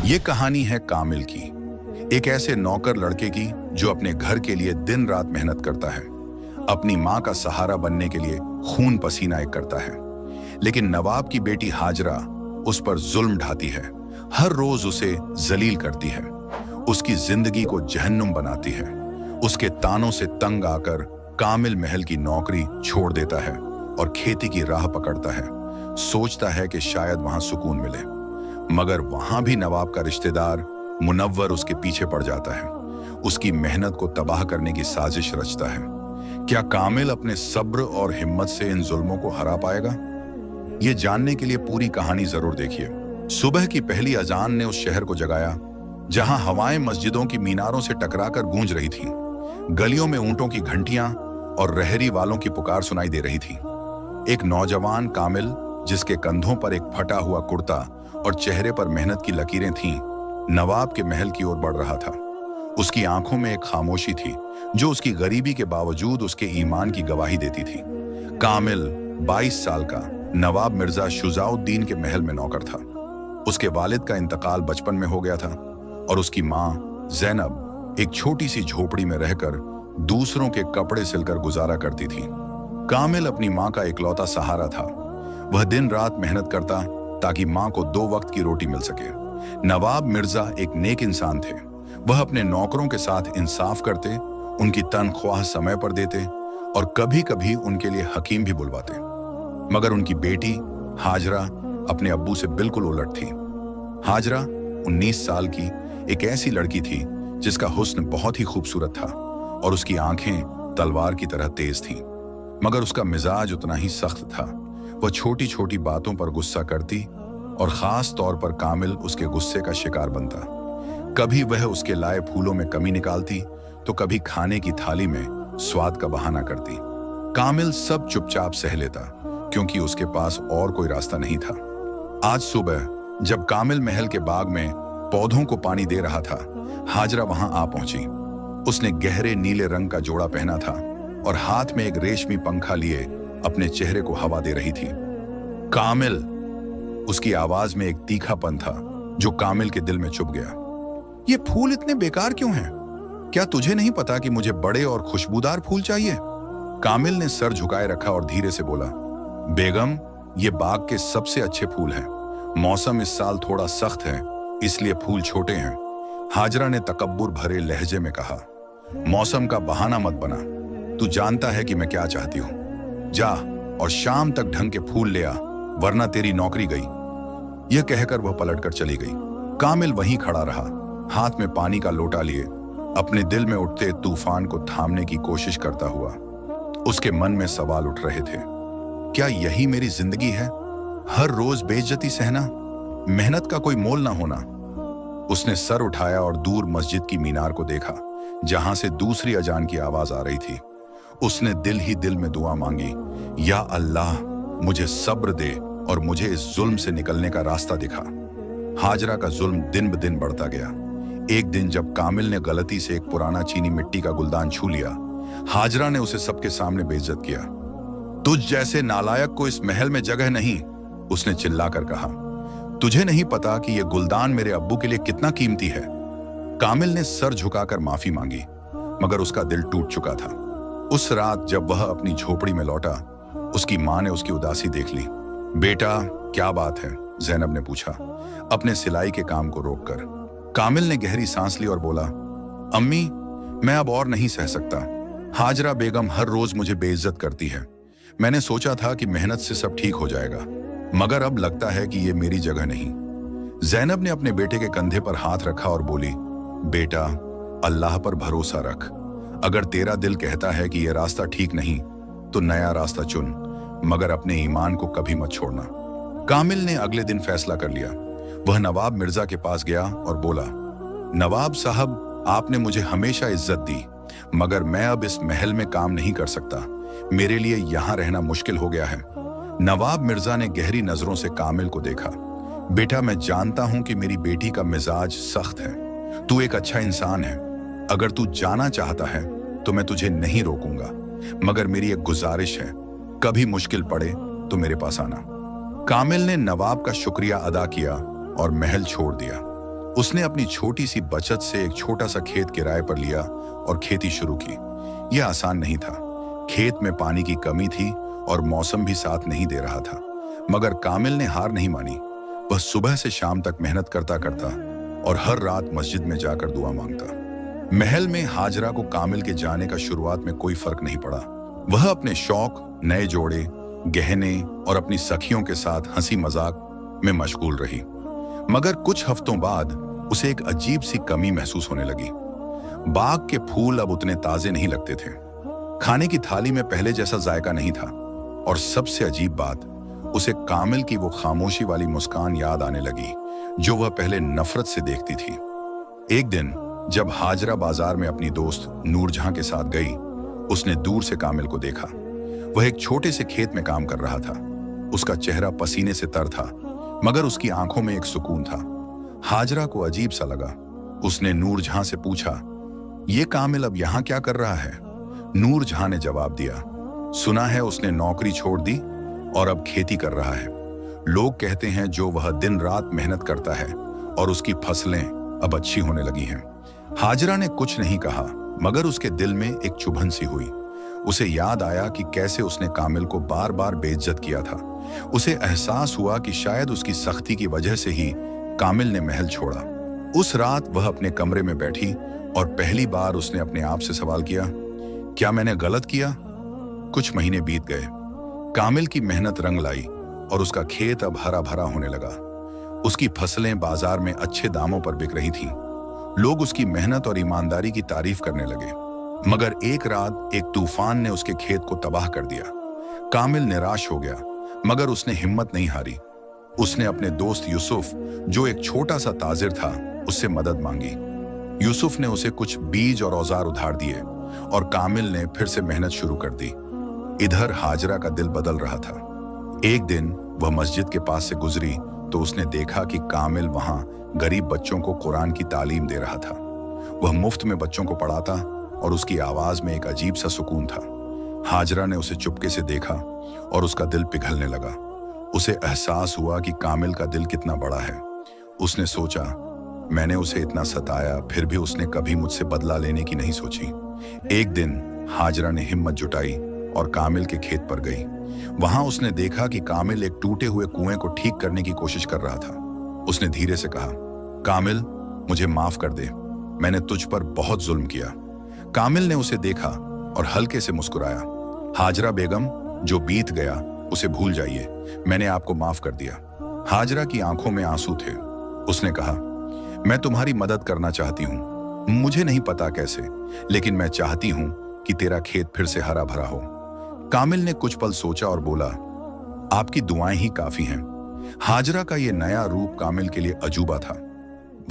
ये कहानी है कामिल की, एक ऐसे नौकर लड़के की जो अपने घर के लिए दिन रात मेहनत करता है, अपनी माँ का सहारा बनने के लिए खून पसीना एक करता है। लेकिन नवाब की बेटी हाजरा उस पर जुल्म ढाती है, हर रोज उसे जलील करती है, उसकी जिंदगी को जहन्नुम बनाती है। उसके तानों से तंग आकर कामिल महल की नौकरी छोड़ देता है और खेती की राह पकड़ता है। सोचता है कि शायद वहां सुकून मिले, मगर वहां भी नवाब का रिश्तेदार मुनव्वर उसके पीछे पड़ जाता है, उसकी मेहनत को तबाह करने की साजिश रचता है। क्या कामिल अपने सब्र और हिम्मत से इन जुल्मों को हरा पाएगा? ये जानने के लिए पूरी कहानी जरूर देखिए। सुबह की पहली अजान ने उस शहर को जगाया जहां हवाएं मस्जिदों की मीनारों से टकराकर गूंज रही थीं। गलियों में ऊंटों की घंटियां और रहरी वालों की पुकार सुनाई दे रही थी। एक नौजवान कामिल, जिसके कंधों पर एक फटा हुआ कुर्ता और चेहरे पर मेहनत की लकीरें थीं, नवाब के महल की ओर बढ़ रहा था। उसकी आंखों में एक खामोशी थी जो उसकी गरीबी के बावजूद उसके ईमान की गवाही देती थी। कामिल 22 साल का नवाब मिर्जा शुजाउद्दीन के महल में नौकर था। उसके वालिद का इंतकाल बचपन में हो गया था और उसकी माँ जैनब एक छोटी सी झोपड़ी में रहकर दूसरों के कपड़े सिलकर गुजारा करती थी। कामिल अपनी माँ का इकलौता सहारा था। वह दिन रात मेहनत करता ताकि माँ को 2 वक्त की रोटी मिल सके। नवाब मिर्जा एक नेक इंसान थे। वह अपने नौकरों के साथ इंसाफ करते, उनकी तनख्वाह समय पर देते और कभी कभी उनके लिए हकीम भी बुलवाते। मगर उनकी बेटी हाजरा अपने अब्बू से बिल्कुल उलट थी। हाजरा 19 साल की एक ऐसी लड़की थी जिसका हुस्न बहुत ही खूबसूरत था और उसकी आंखें तलवार की तरह तेज थीं। मगर उसका मिजाज उतना ही सख्त था। वह छोटी छोटी बातों पर गुस्सा करती और खास तौर पर कामिल उसके गुस्से का शिकार बनता। कभी वह उसके लाए फूलों में कमी निकालती तो कभी खाने की थाली में स्वाद का बहाना करती। कामिल सब चुपचाप सह लेता क्योंकि उसके पास और कोई रास्ता नहीं था। आज सुबह जब कामिल महल के बाग में पौधों को पानी दे रहा था, हाजरा वहां आ पहुंची। उसने गहरे नीले रंग का जोड़ा पहना था और हाथ में एक रेशमी पंखा लिए अपने चेहरे को हवा दे रही थी। कामिल, उसकी आवाज में एक तीखापन था जो कामिल के दिल में चुभ गया। ये फूल इतने बेकार क्यों हैं? क्या तुझे नहीं पता कि मुझे बड़े और खुशबूदार फूल चाहिए? कामिल ने सर झुकाए रखा और धीरे से बोला, बेगम, ये बाग के सबसे अच्छे फूल हैं। मौसम इस साल थोड़ा सख्त है, इसलिए फूल छोटे हैं। हाजरा ने तकब्बुर भरे लहजे में कहा, मौसम का बहाना मत बना, तू जानता है कि मैं क्या चाहती हूं। जा और शाम तक ढंग के फूल ले आ, वरना तेरी नौकरी गई। यह कहकर वह पलटकर चली गई। कामिल वहीं खड़ा रहा, हाथ में पानी का लोटा लिए, अपने दिल में उठते तूफान को थामने की कोशिश करता हुआ। उसके मन में सवाल उठ रहे थे, क्या यही मेरी जिंदगी है? हर रोज बेइज्जती सहना, मेहनत का कोई मोल ना होना। उसने सर उठाया और दूर मस्जिद की मीनार को देखा जहां से दूसरी अजान की आवाज आ रही थी। उसने दिल ही दिल में दुआ मांगी, या अल्लाह, मुझे सब्र दे और मुझे इस जुल्म से निकलने का रास्ता दिखा। हाजरा का जुल्म दिन ब दिन बढ़ता गया। एक दिन जब कामिल ने गलती से एक पुराना चीनी मिट्टी का गुलदान छू लिया, हाजरा ने उसे सबके सामने बेइज्जत किया। तुझ जैसे नालायक को इस महल में जगह नहीं, उसने चिल्लाकर कहा। तुझे नहीं पता कि यह गुलदान मेरे अब्बू के लिए कितना कीमती है। कामिल ने सर झुकाकर माफी मांगी, मगर उसका दिल टूट चुका था। उस रात जब वह अपनी झोपड़ी में लौटा, उसकी मां ने उसकी उदासी देख ली। बेटा, क्या बात है? जैनब ने पूछा, अपने सिलाई के काम को रोककर। कामिल ने गहरी सांस ली और बोला, अम्मी, मैं अब और नहीं सह सकता। हाजरा बेगम हर रोज मुझे बेइज्जत करती है। मैंने सोचा था कि मेहनत से सब ठीक हो जाएगा, मगर अब लगता है कि ये मेरी जगह नहीं। जैनब ने अपने बेटे के कंधे पर हाथ रखा और बोली, बेटा, अल्लाह पर भरोसा रख। अगर तेरा दिल कहता है कि यह रास्ता ठीक नहीं तो नया रास्ता चुन, मगर अपने ईमान को कभी मत छोड़ना। कामिल ने अगले दिन फैसला कर लिया। वह नवाब मिर्जा के पास गया और बोला, नवाब साहब, आपने मुझे हमेशा इज्जत दी, मगर मैं अब इस महल में काम नहीं कर सकता। मेरे लिए यहां रहना मुश्किल हो गया है। नवाब मिर्जा ने गहरी नजरों से कामिल को देखा। बेटा, मैं जानता हूं कि मेरी बेटी का मिजाज सख्त है। तू एक अच्छा इंसान है। अगर तू जाना चाहता है तो मैं तुझे नहीं रोकूंगा, मगर मेरी एक गुजारिश है, कभी मुश्किल पड़े तो मेरे पास आना। कामिल ने नवाब का शुक्रिया अदा किया और महल छोड़ दिया। उसने अपनी छोटी सी बचत से एक छोटा सा खेत किराए पर लिया और खेती शुरू की। यह आसान नहीं था। खेत में पानी की कमी थी और मौसम भी साथ नहीं दे रहा था, मगर कामिल ने हार नहीं मानी। वह सुबह से शाम तक मेहनत करता करता और हर रात मस्जिद में जाकर दुआ मांगता। महल में हाजरा को कामिल के जाने का शुरुआत में कोई फर्क नहीं पड़ा। वह अपने शौक, नए जोड़े, गहने और अपनी सखियों के साथ हंसी मजाक में मशगूल रही। मगर कुछ हफ्तों बाद उसे एक अजीब सी कमी महसूस होने लगी। बाग के फूल अब उतने ताजे नहीं लगते थे। खाने की थाली में पहले जैसा जायका नहीं था। और सबसे अजीब बात, उसे कामिल की वो खामोशी वाली मुस्कान याद आने लगी जो वह पहले नफरत से देखती थी। एक दिन जब हाजरा बाजार में अपनी दोस्त नूरजहां के साथ गई, उसने दूर से कामिल को देखा। वह एक छोटे से खेत में काम कर रहा था। उसका चेहरा पसीने से तर था, मगर उसकी आंखों में एक सुकून था। हाजरा को अजीब सा लगा। उसने नूरजहां से पूछा, ये कामिल अब यहां क्या कर रहा है? नूरजहां ने जवाब दिया, सुना है उसने नौकरी छोड़ दी और अब खेती कर रहा है। लोग कहते हैं जो वह दिन रात मेहनत करता है और उसकी फसलें अब अच्छी होने लगी हैं। हाजरा ने कुछ नहीं कहा, मगर उसके दिल में एक चुभन सी हुई। उसे याद आया कि कैसे उसने कामिल को बार बार बेइज्जत किया था। उसे एहसास हुआ कि शायद उसकी सख्ती की वजह से ही कामिल ने महल छोड़ा। उस रात वह अपने कमरे में बैठी और पहली बार उसने अपने आप से सवाल किया, क्या मैंने गलत किया? कुछ महीने बीत गए। कामिल की मेहनत रंग लाई और उसका खेत अब हरा भरा होने लगा। उसकी फसलें बाजार में अच्छे दामों पर बिक रही थीं। लोग उसकी मेहनत और ईमानदारी की तारीफ करने लगे। मगर एक रात एक तूफान ने उसके खेत को तबाह कर दिया। कामिल निराश हो गया, मगर उसने हिम्मत नहीं हारी। उसने अपने दोस्त यूसुफ, जो एक छोटा सा ताजिर था, उससे मदद मांगी। यूसुफ ने उसे कुछ बीज और औजार उधार दिए और कामिल ने फिर से मेहनत शुरू कर दी। इधर हाजरा का दिल बदल रहा था। एक दिन वह मस्जिद के पास से गुजरी तो उसने देखा कि कामिल वहां गरीब बच्चों को कुरान की तालीम दे रहा था। वह मुफ्त में बच्चों को पढ़ाता और उसकी आवाज में एक अजीब सा सुकून था। हाजरा ने उसे चुपके से देखा और उसका दिल पिघलने लगा। उसे एहसास हुआ कि कामिल का दिल कितना बड़ा है। उसने सोचा, मैंने उसे इतना सताया, फिर भी उसने कभी मुझसे बदला लेने की नहीं सोची। एक दिन हाजरा ने हिम्मत जुटाई और कामिल के खेत पर गई। वहां उसने देखा कि कामिल एक टूटे हुए कुएं को ठीक करने की कोशिश कर रहा था। उसने धीरे से कहा, कामिल, मुझे माफ कर दे, मैंने तुझ पर बहुत जुल्म किया। कामिल ने उसे देखा और हल्के से मुस्कुराया। हाजरा बेगम, जो बीत गया उसे भूल जाइए, मैंने आपको माफ कर दिया। हाजरा की आंखों में आंसू थे। उसने कहा, मैं तुम्हारी मदद करना चाहती हूँ, मुझे नहीं पता कैसे, लेकिन मैं चाहती हूँ कि तेरा खेत फिर से हरा भरा हो। कामिल ने कुछ पल सोचा और बोला, आपकी दुआएं ही काफी हैं। हाजरा का यह नया रूप कामिल के लिए अजूबा था।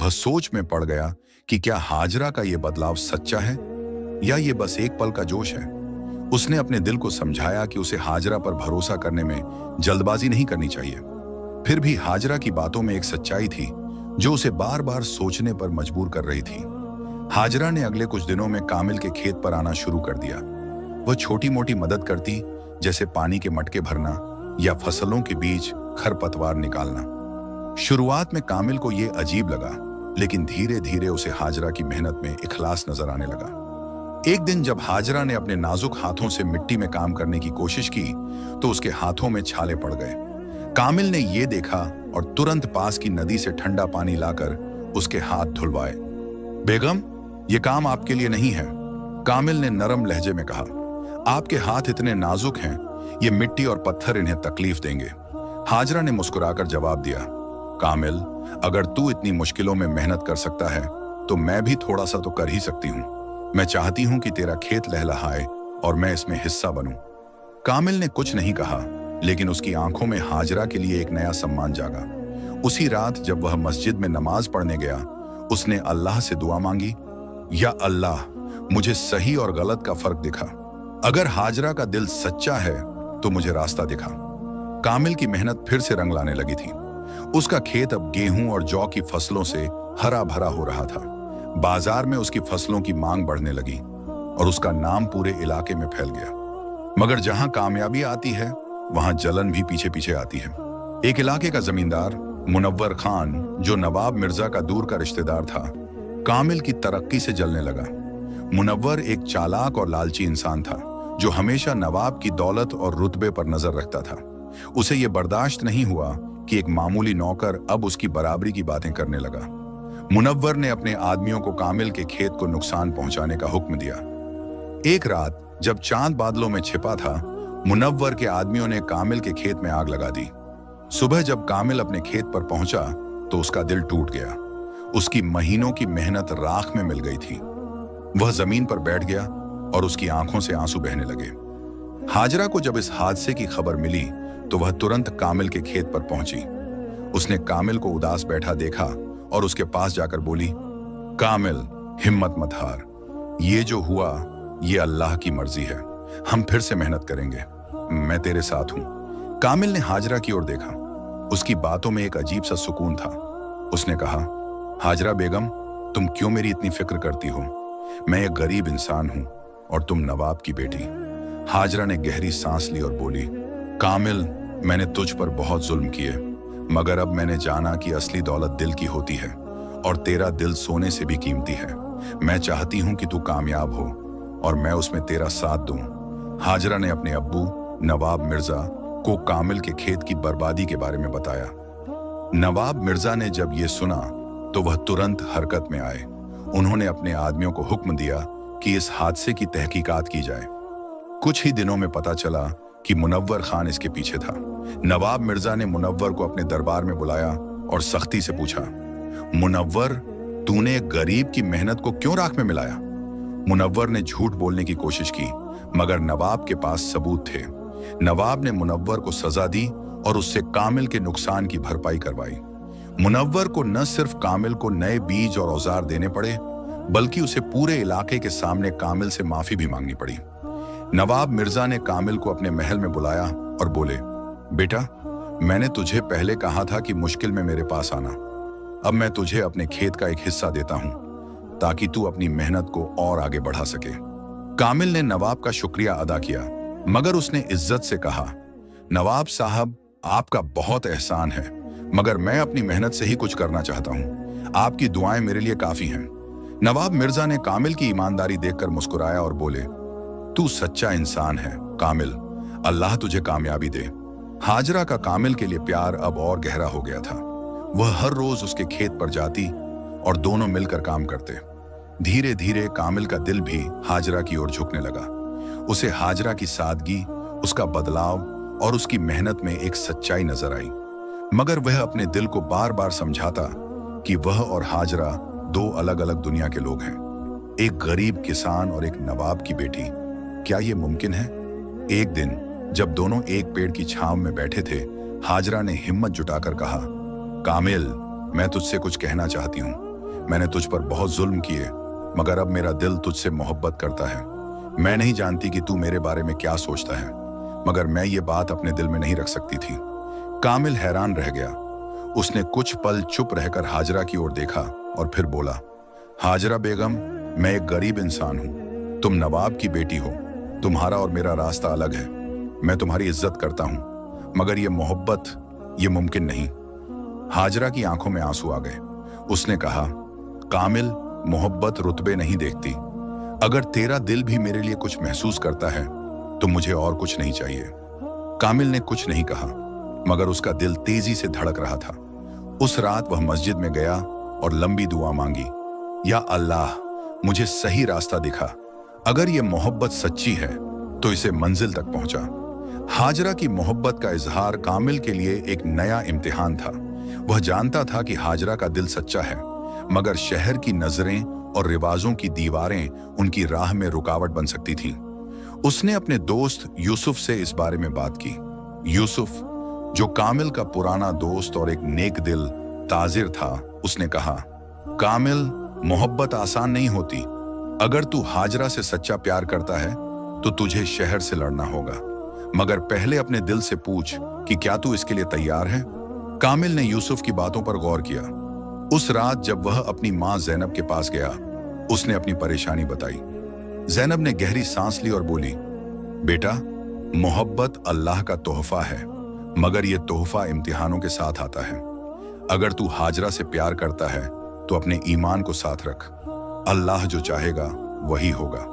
वह सोच में पड़ गया कि क्या हाजरा का यह बदलाव सच्चा है या ये बस एक पल का जोश है। उसने अपने दिल को समझाया कि उसे हाजरा पर भरोसा करने में जल्दबाजी नहीं करनी चाहिए। फिर भी हाजरा की बातों में एक सच्चाई थी जो उसे बार बार सोचने पर मजबूर कर रही थी। हाजरा ने अगले कुछ दिनों में कामिल के खेत पर आना शुरू कर दिया। वह छोटी मोटी मदद करती, जैसे पानी के मटके भरना या फसलों के बीच खरपतवार निकालना। शुरुआत में कामिल को यह अजीब लगा, लेकिन धीरे धीरे उसे हाजरा की मेहनत में इखलास नजर आने लगा। एक दिन जब हाजरा ने अपने नाजुक हाथों से मिट्टी में काम करने की कोशिश की तो उसके हाथों में छाले पड़ गए। कामिल ने यह देखा और तुरंत पास की नदी से ठंडा पानी लाकर उसके हाथ धुलवाए। बेगम, यह काम आपके लिए नहीं है, कामिल ने नरम लहजे में कहा। आपके हाथ इतने नाजुक हैं, ये मिट्टी और पत्थर इन्हें तकलीफ देंगे। हाजरा ने मुस्कुराकर जवाब दिया, कामिल, अगर तू इतनी मुश्किलों में मेहनत कर सकता है तो मैं भी थोड़ा सा तो कर ही सकती हूँ। मैं चाहती हूँ कि तेरा खेत लहलहाए और मैं इसमें हिस्सा बनूं। कामिल ने कुछ नहीं कहा, लेकिन उसकी आंखों में हाजरा के लिए एक नया सम्मान जागा। उसी रात जब वह मस्जिद में नमाज पढ़ने गया, उसने अल्लाह से दुआ मांगी, या अल्लाह, मुझे सही और गलत का फर्क दिखा। अगर हाजरा का दिल सच्चा है तो मुझे रास्ता दिखा। कामिल की मेहनत फिर से रंग लाने लगी थी। उसका खेत अब गेहूं और जौ की फसलों से हरा भरा हो रहा था। बाजार में उसकी फसलों की मांग बढ़ने लगी और उसका नाम पूरे इलाके में फैल गया। मगर जहां कामयाबी आती है वहां जलन भी पीछे पीछे आती है। एक इलाके का जमींदार मुनव्वर खान, जो नवाब मिर्जा का दूर का रिश्तेदार था, कामिल की तरक्की से जलने लगा। मुनव्वर एक चालाक और लालची इंसान था जो हमेशा नवाब की दौलत और रुतबे पर नजर रखता था। उसे यह बर्दाश्त नहीं हुआ कि एक मामूली नौकर अब उसकी बराबरी की बातें करने लगा। मुनव्वर ने अपने आदमियों को कामिल के खेत को नुकसान पहुंचाने का हुक्म दिया। एक रात जब चांद बादलों में छिपा था, मुनव्वर के आदमियों ने कामिल के खेत में आग लगा दी। सुबह जब कामिल अपने खेत पर पहुंचा तो उसका दिल टूट गया। उसकी महीनों की मेहनत राख में मिल गई थी। वह जमीन पर बैठ गया और उसकी आंखों से आंसू बहने लगे। हाजरा को जब इस हादसे की खबर मिली तो वह तुरंत कामिल के खेत पर पहुंची। उसने कामिल को उदास बैठा देखा और उसके पास जाकर बोली, कामिल, हिम्मत मत हार। ये जो हुआ ये अल्लाह की मर्जी है। हम फिर से मेहनत करेंगे। मैं तेरे साथ हूं। कामिल ने हाजरा की ओर देखा। उसकी बातों में एक अजीब सा सुकून था। उसने कहा, हाजरा बेगम, तुम क्यों मेरी इतनी फिक्र करती हो? मैं एक गरीब इंसान हूं और तुम नवाब की बेटी। हाजरा ने गहरी सांस ली और बोली, कामिल, मैंने तुझ पर बहुत जुल्म किए, मगर अब मैंने जाना कि असली दौलत दिल की होती है और तेरा दिल सोने से भी कीमती है। मैं चाहती हूं कि तू कामयाब हो और मैं उसमें तेरा साथ दूं। हाजरा ने अपने अब्बू नवाब मिर्जा को कामिल के खेत की बर्बादी के बारे में बताया। नवाब मिर्जा ने जब ये सुना तो वह तुरंत हरकत में आए। उन्होंने अपने आदमियों को हुक्म दिया कि इस हादसे की तहकीकात की जाए। कुछ ही दिनों में पता चला कि मुनव्वर खान इसके पीछे था। नवाब मिर्जा ने मुनव्वर को अपने दरबार में बुलाया और सख्ती से पूछा, मुनव्वर, तूने एक गरीब की मेहनत को क्यों राख में मिलाया? मुनव्वर ने झूठ बोलने की कोशिश की, मगर नवाब के पास सबूत थे। नवाब ने मुनव्वर को सजा दी और उससे कामिल के नुकसान की भरपाई करवाई। मुनव्वर को न सिर्फ कामिल को नए बीज और औजार देने पड़े, बल्कि उसे पूरे इलाके के सामने कामिल से माफी भी मांगनी पड़ी। नवाब मिर्जा ने कामिल को अपने महल में बुलाया और बोले, बेटा, मैंने तुझे पहले कहा था कि मुश्किल में मेरे पास आना। अब मैं तुझे अपने खेत का एक हिस्सा देता हूं ताकि तू अपनी मेहनत को और आगे बढ़ा सके। कामिल ने नवाब का शुक्रिया अदा किया, मगर उसने इज्जत से कहा, नवाब साहब, आपका बहुत एहसान है, मगर मैं अपनी मेहनत से ही कुछ करना चाहता हूं। आपकी दुआएं मेरे लिए काफी हैं। नवाब मिर्जा ने कामिल की ईमानदारी देखकर मुस्कुराया और बोले, तू सच्चा इंसान है कामिल, अल्लाह तुझे कामयाबी दे। हाजरा का कामिल के लिए प्यार अब और गहरा हो गया था। वह हर रोज उसके खेत पर जाती और दोनों मिलकर काम करते। धीरे धीरे कामिल का दिल भी हाजरा की ओर झुकने लगा। उसे हाजरा की सादगी, उसका बदलाव और उसकी मेहनत में एक सच्चाई नजर आई, मगर वह अपने दिल को बार बार समझाता कि वह और हाजरा दो अलग अलग दुनिया के लोग हैं। एक गरीब किसान और एक नवाब की बेटी। क्या यह मुमकिन है? एक दिन जब दोनों एक पेड़ की छांव में बैठे थे, हाजरा ने हिम्मत जुटाकर कहा, कामिल, मैं तुझसे कुछ कहना चाहती हूँ। मैंने तुझ पर बहुत जुल्म किए, मगर अब मेरा दिल तुझसे मोहब्बत करता है। मैं नहीं जानती कि तू मेरे बारे में क्या सोचता है, मगर मैं ये बात अपने दिल में नहीं रख सकती थी। कामिल हैरान रह गया। उसने कुछ पल चुप रहकर हाजरा की ओर देखा और फिर बोला, हाजरा बेगम, मैं एक गरीब इंसान हूँ, तुम नवाब की बेटी हो। तुम्हारा और मेरा रास्ता अलग है। मैं तुम्हारी इज्जत करता हूँ, मगर ये मोहब्बत, ये मुमकिन नहीं। हाजरा की आंखों में आंसू आ गए। उसने कहा, कामिल, मोहब्बत रुतबे नहीं देखती। अगर तेरा दिल भी मेरे लिए कुछ महसूस करता है तो मुझे और कुछ नहीं चाहिए। कामिल ने कुछ नहीं कहा, मगर उसका दिल तेजी से धड़क रहा था। उस रात वह मस्जिद में गया और लंबी दुआ मांगी, या अल्लाह, मुझे सही रास्ता दिखा। अगर ये मोहब्बत सच्ची है तो इसे मंजिल तक पहुंचा। हाजरा की मोहब्बत का इजहार कामिल के लिए एक नया इम्तिहान था। वह जानता था कि हाजरा का दिल सच्चा है, मगर शहर की नजरें और रिवाजों की दीवारें उनकी राह में रुकावट बन सकती थीं। उसने अपने दोस्त यूसुफ से इस बारे में बात की। यूसुफ, जो कामिल का पुराना दोस्त और एक नेक दिल ताजिर था, उसने कहा, कामिल, मोहब्बत आसान नहीं होती। अगर तू हाजरा से सच्चा प्यार करता है तो तुझे शहर से लड़ना होगा, मगर पहले अपने दिल से पूछ कि क्या तू इसके लिए तैयार है। कामिल ने यूसुफ की बातों पर गौर किया। उस रात जब वह अपनी मां जैनब के पास गया, उसने अपनी परेशानी बताई। जैनब ने गहरी सांस ली और बोली, बेटा, मोहब्बत अल्लाह का तोहफा है, मगर यह तोहफा इम्तिहानों के साथ आता है। अगर तू हाजरा से प्यार करता है तो अपने ईमान को साथ रख, अल्लाह जो चाहेगा वही होगा।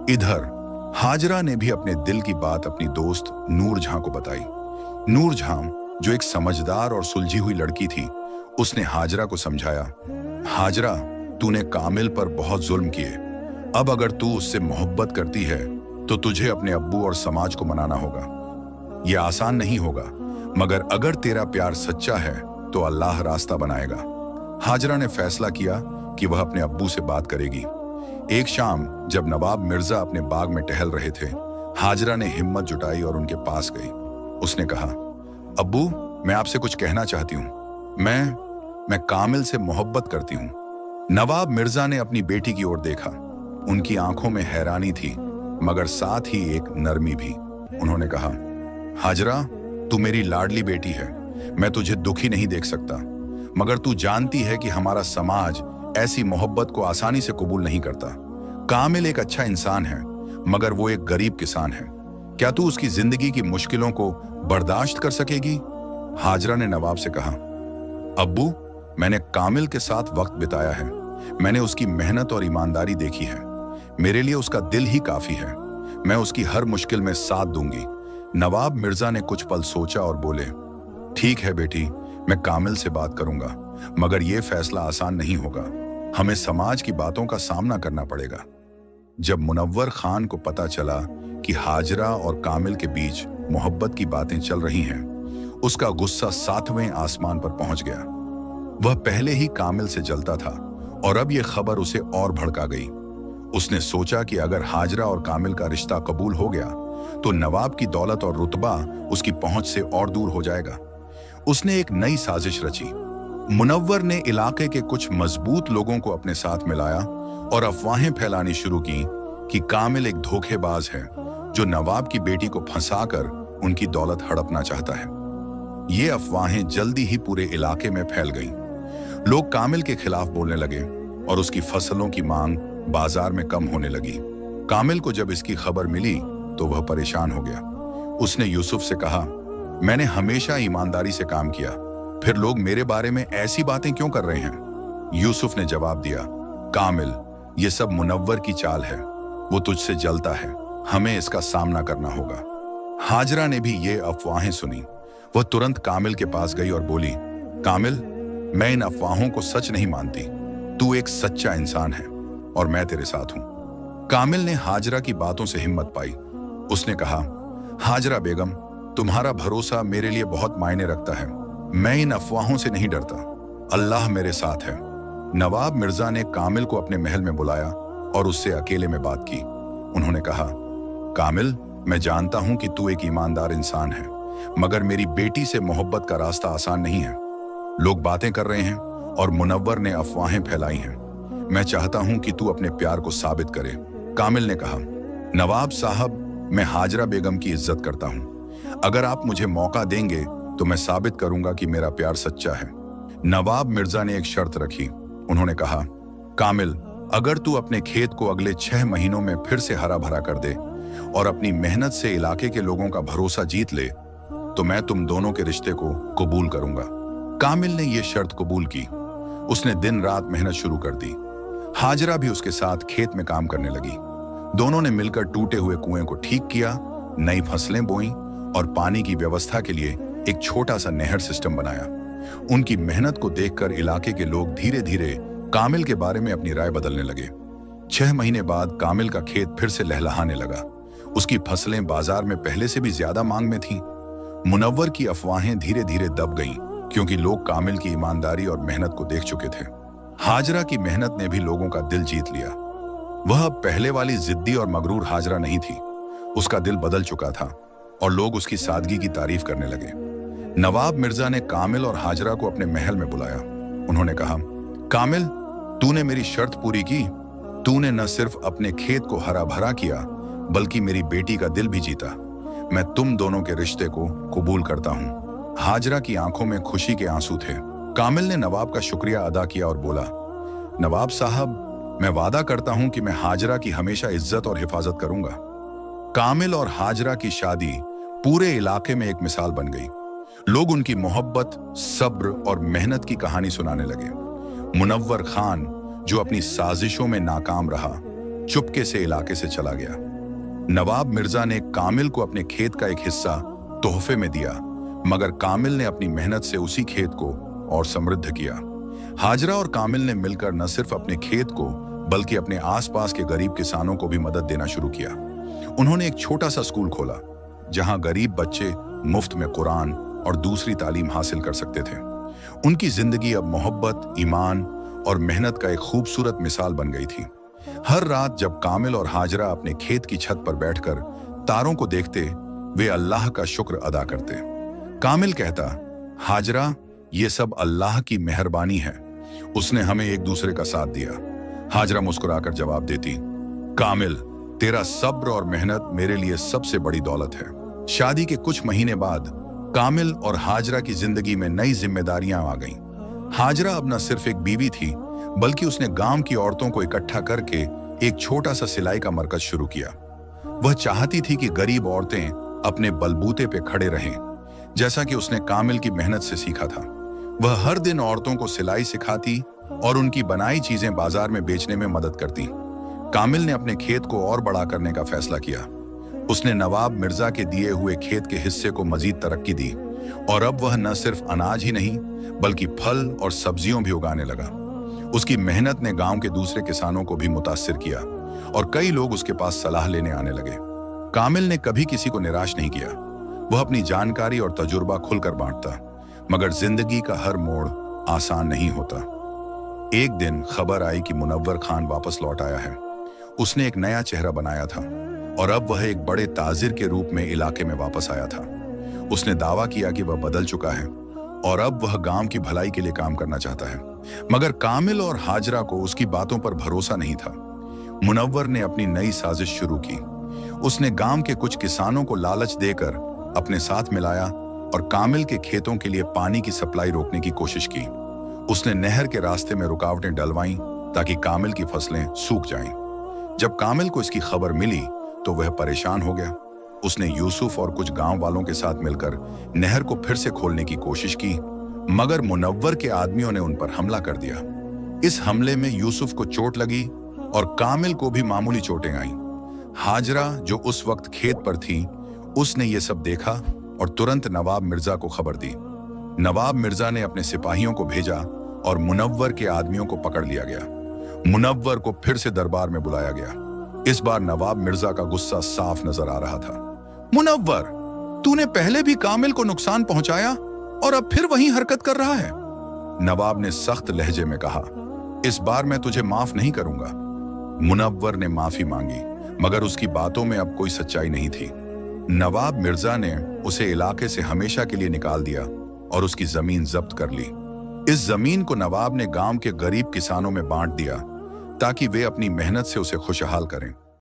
इधर हाजरा ने भी अपने दिल की बात अपनी दोस्त नूर जहां को बताई। नूर जहां, जो एक समझदार और सुलझी हुई लड़की थी, उसने हाजरा को समझाया, हाजरा, तूने कामिल पर बहुत जुल्म किए। अब अगर तू उससे मोहब्बत करती है तो तुझे अपने अब्बू और समाज को मनाना होगा। यह आसान नहीं होगा, मगर अगर तेरा प्यार सच्चा है तो अल्लाह रास्ता बनाएगा। हाजरा ने फैसला किया कि वह अपने अब्बू से बात करेगी। एक शाम जब नवाब मिर्जा अपने बाग में टहल रहे थे, हाजरा ने हिम्मत जुटाई और उनके पास गई। उसने कहा, अब्बू, मैं आपसे कुछ कहना चाहती हूँ। मैं कामिल से मोहब्बत करती हूँ। नवाब मिर्जा ने अपनी बेटी की ओर देखा। उनकी आंखों में हैरानी थी, मगर साथ ही एक नरमी भी। उन्होंने कहा, हाजरा, तू मेरी लाडली बेटी है, मैं तुझे दुखी नहीं देख सकता, मगर तू जानती है कि हमारा समाज ऐसी मोहब्बत को आसानी से कबूल नहीं करता। कामिल एक अच्छा इंसान है, मगर वो एक गरीब किसान है। क्या तू उसकी जिंदगी की मुश्किलों को बर्दाश्त कर सकेगी? हाजरा ने नवाब से कहा, अब्बू, मैंने कामिल के साथ वक्त बिताया है, मैंने उसकी मेहनत और ईमानदारी देखी है। मेरे लिए उसका दिल ही काफी है, मैं उसकी हर मुश्किल में साथ दूंगी। नवाब मिर्जा ने कुछ पल सोचा और बोले, ठीक है बेटी, मैं कामिल से बात करूंगा, मगर यह फैसला आसान नहीं होगा। हमें समाज की बातों का सामना करना पड़ेगा। जब मुनव्वर खान को पता चला कि हाजरा और कामिल के बीच मोहब्बत की बातें चल रही हैं, उसका गुस्सा 7वें आसमान पर पहुंच गया। वह पहले ही कामिल से जलता था और अब यह खबर उसे और भड़का गई। उसने सोचा कि अगर हाजरा और कामिल का रिश्ता कबूल हो गया तो नवाब की दौलत और रुतबा उसकी पहुंच से और दूर हो जाएगा। उसने एक नई साजिश रची। मुनव्वर ने इलाके के कुछ मजबूत लोगों को अपने साथ मिलाया और अफवाहें फैलानी शुरू की कि कामिल एक धोखेबाज है जो नवाब की बेटी को फंसाकर उनकी दौलत हड़पना चाहता है। ये अफवाहें जल्दी ही पूरे इलाके में फैल गईं। लोग कामिल के खिलाफ बोलने लगे और उसकी फसलों की मांग बाजार में कम होने लगी। कामिल को जब इसकी खबर मिली तो वह परेशान हो गया। उसने यूसुफ से कहा, मैंने हमेशा ईमानदारी से काम किया, फिर लोग मेरे बारे में ऐसी बातें क्यों कर रहे हैं? यूसुफ ने जवाब दिया, कामिल, ये सब मुनव्वर की चाल है, वो तुझसे जलता है, हमें इसका सामना करना होगा। हाजरा ने भी ये अफवाहें सुनी। वह तुरंत कामिल के पास गई और बोली, कामिल, मैं इन अफवाहों को सच नहीं मानती। तू एक सच्चा इंसान है और मैं तेरे साथ हूं। कामिल ने हाजरा की बातों से हिम्मत पाई। उसने कहा, हाजरा बेगम, तुम्हारा भरोसा मेरे लिए बहुत मायने रखता है। मैं इन अफवाहों से नहीं डरता, अल्लाह मेरे साथ है। नवाब मिर्जा ने कामिल को अपने महल में बुलाया और उससे अकेले में बात की। उन्होंने कहा, कामिल, मैं जानता हूं कि तू एक ईमानदार इंसान है, मगर मेरी बेटी से मोहब्बत का रास्ता आसान नहीं है। लोग बातें कर रहे हैं और मुनव्वर ने अफवाहें फैलाई हैं। मैं चाहता हूं कि तू अपने प्यार को साबित करे। कामिल ने कहा, नवाब साहब, मैं हाजरा बेगम की इज्जत करता हूं। अगर आप मुझे मौका देंगे तो मैं साबित करूंगा कि मेरा प्यार सच्चा है। नवाब मिर्जा ने एक शर्त रखी। उन्होंने कहा, कामिल, अगर तू अपने खेत को अगले 6 महीनों में फिर से हरा भरा कर दे और अपनी मेहनत से इलाके के लोगों का भरोसा जीत ले तो मैं तुम दोनों के रिश्ते को कबूल करूंगा। कामिल ने यह शर्त कबूल की। उसने दिन रात मेहनत शुरू कर दी। हाजरा भी उसके साथ खेत में काम करने लगी। दोनों ने मिलकर टूटे हुए कुएं को ठीक किया, नई फसलें बोईं और पानी की व्यवस्था के लिए एक छोटा सा नहर सिस्टम बनाया। उनकी मेहनत को देखकर इलाके के लोग धीरे धीरे कामिल के बारे में अपनी राय बदलने लगे। 6 महीने बाद कामिल का खेत फिर से लहलहाने लगा। उसकी फसलें बाजार में पहले से भी ज्यादा मांग में थीं। मुनव्वर की अफवाहें धीरे धीरे दब गईं, क्योंकि लोग कामिल की ईमानदारी और मेहनत को देख चुके थे। हाजरा की मेहनत ने भी लोगों का दिल जीत लिया। वह अब पहले वाली जिद्दी और मगरूर हाजरा नहीं थी। उसका दिल बदल चुका था और लोग उसकी सादगी की तारीफ करने लगे। नवाब मिर्जा ने कामिल और हाजरा को अपने महल में बुलाया। उन्होंने कहा, कामिल, तूने मेरी शर्त पूरी की। तूने न सिर्फ अपने खेत को हरा भरा किया, बल्कि मेरी बेटी का दिल भी जीता। मैं तुम दोनों के रिश्ते को कबूल करता हूं। हाजरा की आंखों में खुशी के आंसू थे। कामिल ने नवाब का शुक्रिया अदा किया और बोला, नवाब साहब, मैं वादा करता हूं कि मैं हाजरा की हमेशा इज्जत और हिफाजत करूंगा। कामिल और हाजरा की शादी पूरे इलाके में एक मिसाल बन गई। लोग उनकी मोहब्बत, सब्र और मेहनत की कहानी सुनाने लगे। मुनव्वर खान, जो अपनी साजिशों में नाकाम रहा, चुपके से इलाके से चला गया। नवाब मिर्जा ने कामिल को अपने खेत का एक हिस्सा तोहफे में दिया, मगर कामिल ने अपनी मेहनत से उसी खेत को और समृद्ध किया। हाजरा और कामिल ने मिलकर न सिर्फ अपने खेत को बल्कि अपने आसपास के गरीब किसानों को भी मदद देना शुरू किया। उन्होंने एक छोटा सा स्कूल खोला, जहां गरीब बच्चे मुफ्त में कुरान और दूसरी तालीम हासिल कर सकते थे। उनकी जिंदगी अब मोहब्बत, ईमान और मेहनत का एक खूबसूरत मिसाल बन गई थी। हर रात जब कामिल और हाजरा अपने खेत की छत पर बैठकर तारों को देखते, वे अल्लाह का शुक्र अदा करते। कामिल कहता, हाजरा, ये सब अल्लाह की मेहरबानी है, उसने हमें एक दूसरे का साथ दिया। हाजरा मुस्कुराकर जवाब देती, कामिल, तेरा सब्र और मेहनत मेरे लिए सबसे बड़ी दौलत है। शादी के कुछ महीने बाद कामिल और हाजरा की जिंदगी में नई जिम्मेदारियां आ गईं। हाजरा अब न सिर्फ एक बीवी थी, बल्कि उसने गांव की औरतों को इकट्ठा करके एक छोटा सा सिलाई का मरकज शुरू किया। वह चाहती थी कि गरीब औरतें अपने बलबूते पे खड़े रहें, जैसा कि उसने कामिल की मेहनत से सीखा था। वह हर दिन औरतों को सिलाई सिखाती और उनकी बनाई चीजें बाजार में बेचने में मदद करती। कामिल ने अपने खेत को और बड़ा करने का फैसला किया। उसने नवाब मिर्जा के दिए हुए खेत के हिस्से को मजीद तरक्की दी और अब वह न सिर्फ अनाज ही नहीं बल्कि फल और सब्जियों भी उगाने लगा। उसकी मेहनत ने गांव के दूसरे किसानों को भी मुतासिर किया और कई लोग उसके पास सलाह लेने आने लगे। कामिल ने कभी किसी को निराश नहीं किया। वह अपनी जानकारी और तजुर्बा खुलकर बांटता, मगर जिंदगी का हर मोड़ आसान नहीं होता। एक दिन खबर आई कि मुनव्वर खान वापस लौट आया है। उसने एक नया चेहरा बनाया था और अब वह एक बड़े ताजिर के रूप में इलाके में वापस आया था। उसने दावा किया कि वह बदल चुका है और अब वह गांव की भलाई के लिए काम करना चाहता है। मगर कामिल और हाजरा को उसकी बातों पर भरोसा नहीं था। मुनव्वर ने अपनी नई साजिश शुरू की। उसने गांव के कुछ किसानों को लालच देकर अपने साथ मिलाया और कामिल के खेतों के लिए पानी की सप्लाई रोकने की कोशिश की। उसने नहर के रास्ते में रुकावटें डलवाईं ताकि कामिल की फसलें सूख जाएं। जब कामिल को इसकी खबर मिली तो वह परेशान हो गया। उसने यूसुफ और कुछ गांव वालों के साथ मिलकर नहर को फिर से खोलने की कोशिश की, मगर मुनव्वर के आदमियों ने उन पर हमला कर दिया। इस हमले में यूसुफ को चोट लगी और कामिल को भी मामूली चोटें आईं। हाजरा, जो उस वक्त खेत पर थी, उसने ये सब देखा और तुरंत नवाब मिर्जा को खबर दी। नवाब मिर्जा ने अपने सिपाहियों को भेजा और मुनव्वर के आदमियों को पकड़ लिया गया। मुनव्वर को फिर से दरबार में बुलाया गया। इस बार नवाब मिर्जा का गुस्सा साफ नजर आ रहा था। मुनव्वर, तूने पहले भी कामिल को नुकसान पहुंचाया और अब फिर वही हरकत कर रहा है। नवाब ने सख्त लहजे में कहा, इस बार मैं तुझे माफ नहीं करूंगा। मुनव्वर ने माफी मांगी, मगर उसकी बातों में अब कोई सच्चाई नहीं थी। नवाब मिर्जा ने उसे इलाके से हमेशा के लिए निकाल दिया और उसकी जमीन जब्त कर ली। इस जमीन को नवाब ने गांव के गरीब किसानों में बांट दिया ताकि वे अपनी मेहनत से उसे खुशहाल करें।